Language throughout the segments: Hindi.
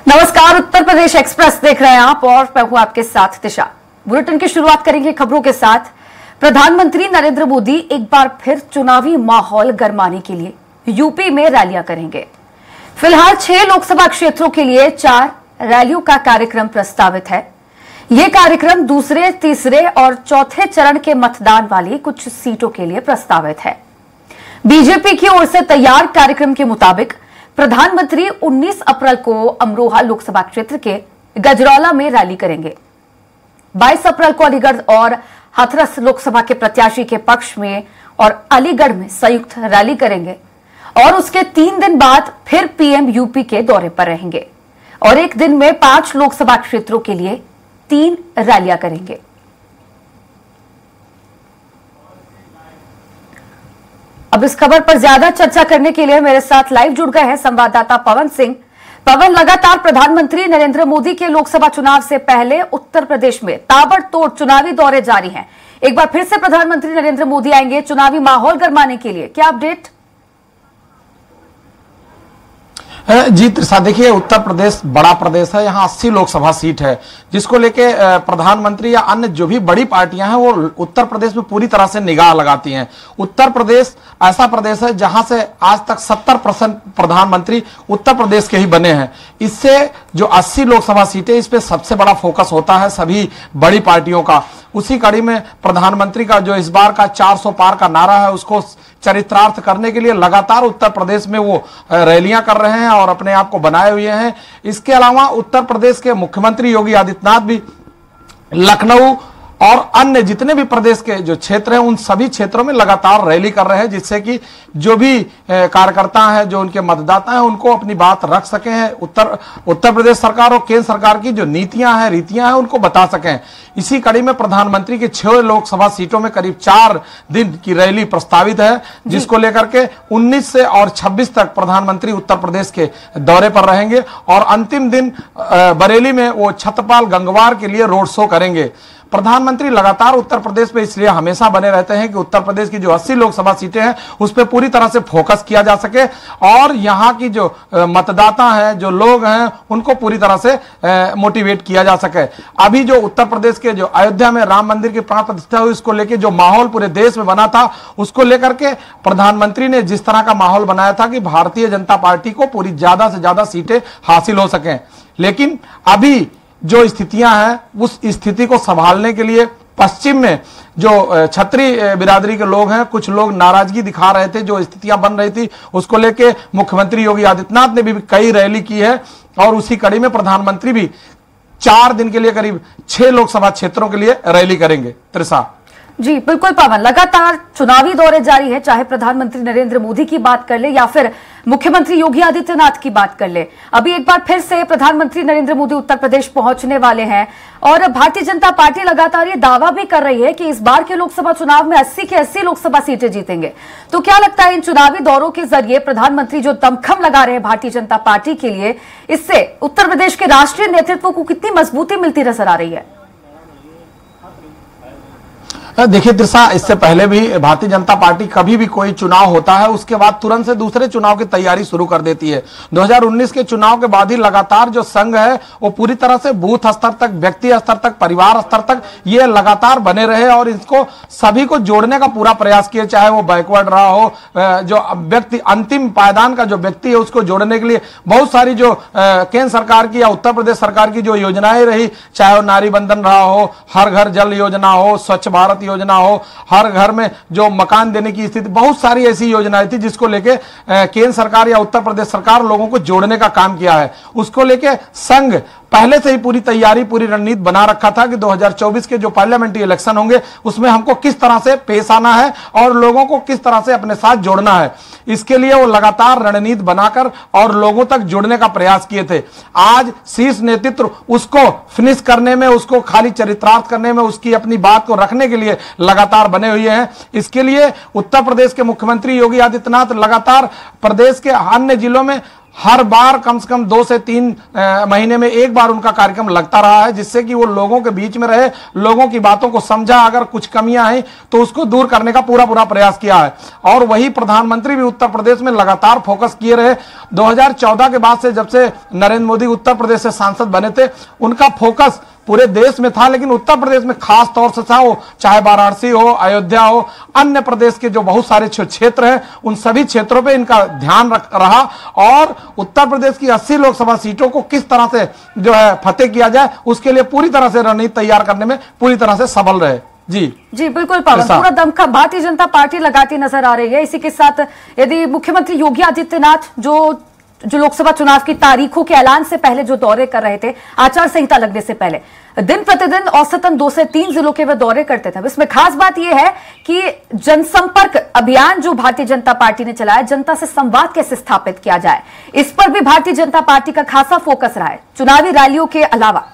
नमस्कार, उत्तर प्रदेश एक्सप्रेस देख रहे हैं आप और मैं हूं आपके साथ दिशा। बुलेटिन की शुरुआत करेंगे खबरों के साथ। प्रधानमंत्री नरेंद्र मोदी एक बार फिर चुनावी माहौल गरमाने के लिए यूपी में रैलियां करेंगे। फिलहाल 6 लोकसभा क्षेत्रों के लिए 4 रैलियों का कार्यक्रम प्रस्तावित है। यह कार्यक्रम दूसरे, तीसरे और चौथे चरण के मतदान वाली कुछ सीटों के लिए प्रस्तावित है। बीजेपी की ओर से तैयार कार्यक्रम के मुताबिक प्रधानमंत्री 19 अप्रैल को अमरोहा लोकसभा क्षेत्र के गजरौला में रैली करेंगे। 22 अप्रैल को अलीगढ़ और हाथरस लोकसभा के प्रत्याशी के पक्ष में और अलीगढ़ में संयुक्त रैली करेंगे और उसके 3 दिन बाद फिर पीएम यूपी के दौरे पर रहेंगे और एक दिन में 5 लोकसभा क्षेत्रों के लिए 3 रैलियां करेंगे। अब इस खबर पर ज्यादा चर्चा करने के लिए मेरे साथ लाइव जुड़ गए हैं संवाददाता पवन सिंह। पवन, लगातार प्रधानमंत्री नरेंद्र मोदी के लोकसभा चुनाव से पहले उत्तर प्रदेश में ताबड़तोड़ चुनावी दौरे जारी हैं। एक बार फिर से प्रधानमंत्री नरेंद्र मोदी आएंगे चुनावी माहौल गरमाने के लिए, क्या अपडेट? जी त्रिषा, देखिए उत्तर प्रदेश बड़ा प्रदेश है, यहाँ 80 लोकसभा सीट है, जिसको लेके प्रधानमंत्री या अन्य जो भी बड़ी पार्टियां हैं वो उत्तर प्रदेश में पूरी तरह से निगाह लगाती हैं। उत्तर प्रदेश ऐसा प्रदेश है जहां से आज तक 70% प्रधानमंत्री उत्तर प्रदेश के ही बने हैं। इससे जो 80 लोकसभा सीटें, इस पे सबसे बड़ा फोकस होता है सभी बड़ी पार्टियों का। उसी कड़ी में प्रधानमंत्री का जो इस बार का 400 पार का नारा है उसको चरितार्थ करने के लिए लगातार उत्तर प्रदेश में वो रैलियां कर रहे हैं और अपने आप को बनाए हुए हैं। इसके अलावा उत्तर प्रदेश के मुख्यमंत्री योगी आदित्यनाथ भी लखनऊ और अन्य जितने भी प्रदेश के जो क्षेत्र हैं उन सभी क्षेत्रों में लगातार रैली कर रहे हैं, जिससे कि जो भी कार्यकर्ता हैं, जो उनके मतदाता हैं, उनको अपनी बात रख सकें हैं, उत्तर प्रदेश सरकार और केंद्र सरकार की जो नीतियां हैं, रीतियां हैं, उनको बता सकें। इसी कड़ी में प्रधानमंत्री की 6 लोकसभा सीटों में करीब 4 दिन की रैली प्रस्तावित है, जिसको लेकर के 19 से और 26 तक प्रधानमंत्री उत्तर प्रदेश के दौरे पर रहेंगे और अंतिम दिन बरेली में वो छत्रपाल गंगवार के लिए रोड शो करेंगे। प्रधानमंत्री लगातार उत्तर प्रदेश पे इसलिए हमेशा बने रहते हैं कि उत्तर प्रदेश की जो 80 लोकसभा सीटें हैं उस पर पूरी तरह से फोकस किया जा सके और यहाँ की जो मतदाता हैं, जो लोग हैं, उनको पूरी तरह से मोटिवेट किया जा सके। अभी जो उत्तर प्रदेश के जो अयोध्या में राम मंदिर की प्राण प्रतिष्ठा हुई, उसको लेकर जो माहौल पूरे देश में बना था, उसको लेकर के प्रधानमंत्री ने जिस तरह का माहौल बनाया था कि भारतीय जनता पार्टी को पूरी ज्यादा से ज्यादा सीटें हासिल हो सकें। लेकिन अभी जो स्थितियां हैं उस स्थिति को संभालने के लिए पश्चिम में जो क्षत्रिय बिरादरी के लोग हैं, कुछ लोग नाराजगी दिखा रहे थे। जो स्थितियां बन रही थी उसको लेके मुख्यमंत्री योगी आदित्यनाथ ने भी कई रैली की है और उसी कड़ी में प्रधानमंत्री भी 4 दिन के लिए करीब 6 लोकसभा क्षेत्रों के लिए रैली करेंगे। त्रिषा जी बिल्कुल पवन, लगातार चुनावी दौरे जारी है, चाहे प्रधानमंत्री नरेंद्र मोदी की बात कर ले या फिर मुख्यमंत्री योगी आदित्यनाथ की बात कर ले। अभी एक बार फिर से प्रधानमंत्री नरेंद्र मोदी उत्तर प्रदेश पहुंचने वाले हैं और भारतीय जनता पार्टी लगातार ये दावा भी कर रही है कि इस बार के लोकसभा चुनाव में 80 के 80 लोकसभा सीटें जीतेंगे। तो क्या लगता है इन चुनावी दौरों के जरिए प्रधानमंत्री जो दमखम लगा रहे हैं भारतीय जनता पार्टी के लिए, इससे उत्तर प्रदेश के राष्ट्रीय नेतृत्व को कितनी मजबूती मिलती नजर आ रही है? देखिए त्रिषा, इससे पहले भी भारतीय जनता पार्टी कभी भी कोई चुनाव होता है उसके बाद तुरंत से दूसरे चुनाव की तैयारी शुरू कर देती है। 2019 के चुनाव के बाद ही लगातार जो संघ है वो पूरी तरह से बूथ स्तर तक, व्यक्ति स्तर तक, परिवार स्तर तक ये लगातार बने रहे और इसको सभी को जोड़ने का पूरा प्रयास किए, चाहे वो बैकवर्ड रहा हो, जो व्यक्ति अंतिम पायदान का जो व्यक्ति है उसको जोड़ने के लिए बहुत सारी जो केंद्र सरकार की या उत्तर प्रदेश सरकार की जो योजनाएं रही, चाहे वो नारी बंधन रहा हो, हर घर जल योजना हो, स्वच्छ भारत योजना हो, हर घर में जो मकान देने की स्थिति, बहुत सारी ऐसी योजनाएं थी जिसको लेके केंद्र सरकार या उत्तर प्रदेश सरकार लोगों को जोड़ने का काम किया है। उसको लेके संघ पहले से ही पूरी तैयारी, पूरी रणनीति बना रखा था कि 2024 के जो पार्लियामेंट्री इलेक्शन होंगे उसमें हमको किस तरह से पेश आना है और लोगों को किस तरह से अपने साथ जोड़ना है। इसके लिए वो लगातार रणनीति बनाकर और लोगों तक जुड़ने का प्रयास किए थे। आज शीर्ष नेतृत्व उसको फिनिश करने में, उसको खाली चरितार्थ करने में, उसकी अपनी बात को रखने के लिए लगातार बने हुए हैं। इसके लिए उत्तर प्रदेश के मुख्यमंत्री योगी आदित्यनाथ लगातार प्रदेश के अन्य जिलों में हर बार कम से कम 2 से 3 महीने में एक बार उनका कार्यक्रम लगता रहा है, जिससे कि वो लोगों के बीच में रहे, लोगों की बातों को समझा, अगर कुछ कमियां हैं तो उसको दूर करने का पूरा प्रयास किया है। और वही प्रधानमंत्री भी उत्तर प्रदेश में लगातार फोकस किए रहे। 2014 के बाद से, जब से नरेंद्र मोदी उत्तर प्रदेश से सांसद बने थे, उनका फोकस पूरे देश में था, लेकिन उत्तर प्रदेश में खास तौर से था। वो चाहे वाराणसी हो, अयोध्या हो, अन्य प्रदेश के जो बहुत सारे क्षेत्र हैं, उन सभी क्षेत्रों पे इनका ध्यान रहा और उत्तर प्रदेश की 80 लोकसभा सीटों को किस तरह से जो है फतेह किया जाए, उसके लिए पूरी तरह से रणनीति तैयार करने में पूरी तरह से सफल रहे। जी बिल्कुल पवन, पूरा दमखम भारतीय जनता पार्टी लगाती नजर आ रही है। इसी के साथ यदि मुख्यमंत्री योगी आदित्यनाथ जो लोकसभा चुनाव की तारीखों के ऐलान से पहले जो दौरे कर रहे थे, आचार संहिता लगने से पहले दिन प्रतिदिन औसतन 2 से 3 जिलों के वे दौरे करते थे। इसमें खास बात यह है कि जनसंपर्क अभियान जो भारतीय जनता पार्टी ने चलाया, जनता से संवाद कैसे स्थापित किया जाए, इस पर भी भारतीय जनता पार्टी का खासा फोकस रहा है, चुनावी रैलियों के अलावा।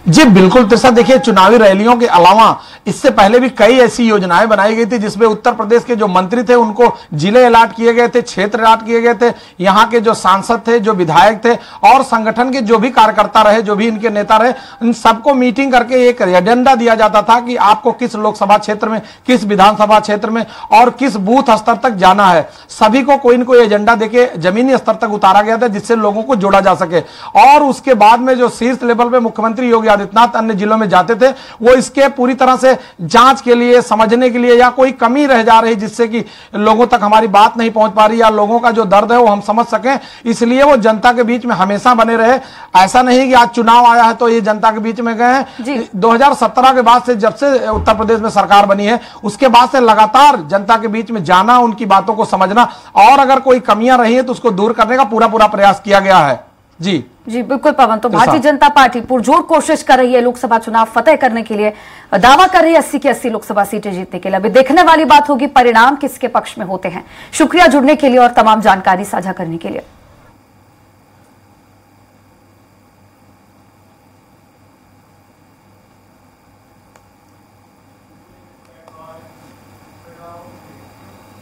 जी बिल्कुल तृषा, देखिए चुनावी रैलियों के अलावा इससे पहले भी कई ऐसी योजनाएं बनाई गई थी, जिसमें उत्तर प्रदेश के जो मंत्री थे उनको जिले अलाट किए गए थे, क्षेत्र अलाट किए गए थे। यहाँ के जो सांसद थे, जो विधायक थे और संगठन के जो भी कार्यकर्ता रहे, जो भी इनके नेता रहे, इन सबको मीटिंग करके एक एजेंडा दिया जाता था कि आपको किस लोकसभा क्षेत्र में, किस विधानसभा क्षेत्र में और किस बूथ स्तर तक जाना है। सभी को कोई न कोई एजेंडा देके जमीनी स्तर तक उतारा गया था, जिससे लोगों को जोड़ा जा सके। और उसके बाद में जो शीर्ष लेवल पे मुख्यमंत्री योगी आदित्यनाथ अन्य जिलों में जाते थे, वो इसके पूरी तरह से जांच के लिए, समझने के लिए, या कोई कमी रह जा रही जिससे कि लोगों तक हमारी बात नहीं पहुंच पा रही या लोगों का जो दर्द है वो हम समझ सकें, इसलिए वो जनता के बीच में हमेशा बने रहे। ऐसा नहीं कि आज चुनाव आया है तो ये जनता के बीच में गए हैं। 2017 के बाद से, जब से उत्तर प्रदेश में सरकार बनी है, उसके बाद से लगातार जनता के बीच में जाना, उनकी बातों को समझना और अगर कोई कमियां रही है तो उसको दूर करने का पूरा प्रयास किया गया है। जी बिल्कुल पवन, तो भारतीय जनता पार्टी पुरजोर कोशिश कर रही है लोकसभा चुनाव फतेह करने के लिए, दावा कर रही है 80 की 80 लोकसभा सीटें जीतने के लिए। अभी देखने वाली बात होगी परिणाम किसके पक्ष में होते हैं। शुक्रिया जुड़ने के लिए और तमाम जानकारी साझा करने के लिए।